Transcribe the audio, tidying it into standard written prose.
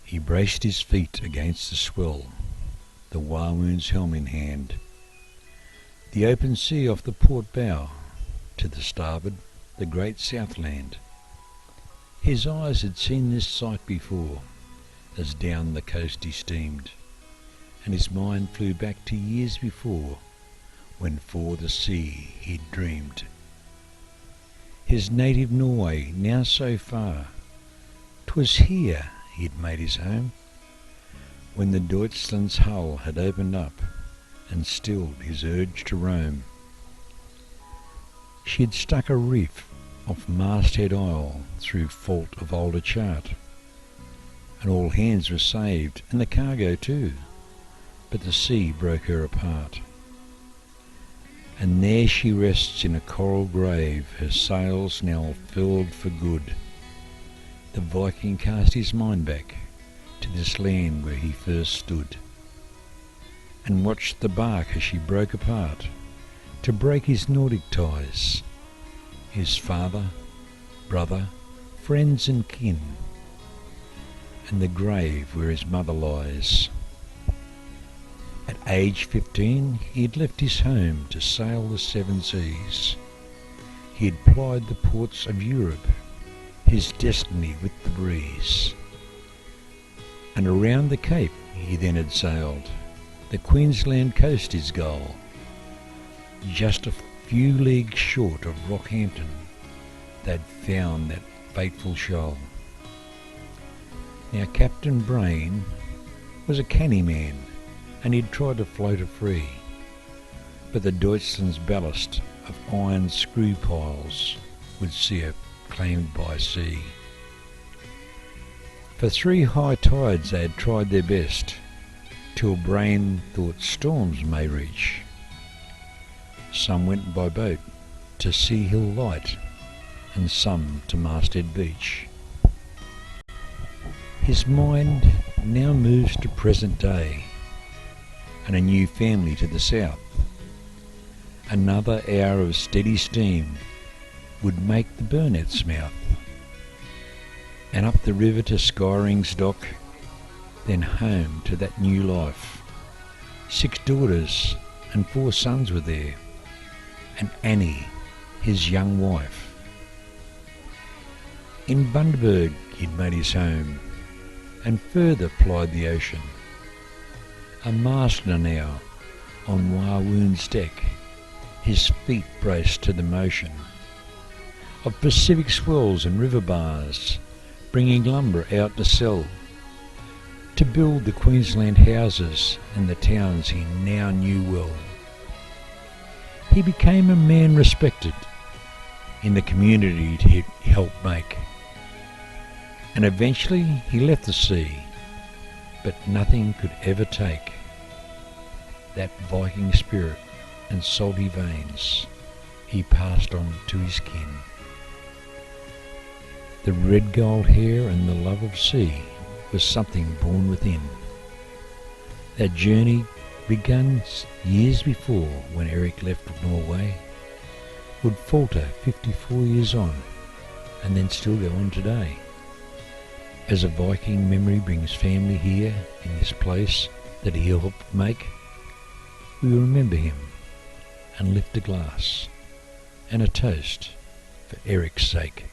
He braced his feet against the swell, the Wawoon's helm in hand. The open sea off the port bow, to the starboard, the great Southland. His eyes had seen this sight before, as down the coast he steamed, and his mind flew back to years before, when for the sea he'd dreamed. His native Norway, now so far, 'twas here he'd made his home, when the Deutschland's hull had opened up and stilled his urge to roam. She'd stuck a reef off Masthead Isle through fault of older chart, and all hands were saved, and the cargo too, but the sea broke her apart. And there she rests in a coral grave, her sails now furled for good. The Viking cast his mind back to this land where he first stood, and watched the Barque as she broke apart, to break his Nordic ties, his father, brother, friends and kin, and the grave where his mother lies. At age 15 he had left his home to sail the seven seas. He had plied the ports of Europe, his destiny with the breeze. And around the Cape he then had sailed, the Queensland coast his goal. Just a few leagues short of Rockhampton, they'd found that fateful shoal. Now Captain Brain was a canny man, and he'd tried to float her free, but the Deutschland's ballast of iron screw piles would see her claimed by sea. For 3 high tides they had tried their best, till Brain thought storms may reach. Some went by boat to Sea Hill Light, and some to Masthead Beach. His mind now moves to present day, and a new family to the south. Another hour of steady steam would make the Burnet's mouth, and up the river to Skyring's dock, then home to that new life. 6 daughters and 4 sons were there, and Annie, his young wife. In Bundaberg he'd made his home, and further plied the ocean. A master now on Wawoon's deck, his feet braced to the motion of Pacific swells and river bars, bringing lumber out to sell, to build the Queensland houses and the towns he now knew well. He became a man respected in the community he helped make, and eventually he left the sea, but nothing could ever take that Viking spirit and salty veins he passed on to his kin. The red gold hair and the love of sea was something born within. That journey, begun years before when Erik left Norway, would falter 54 years on, and then still go on today. As a Viking memory brings family here in this place that he helped make, we remember him and lift a glass and a toast for Erik's sake.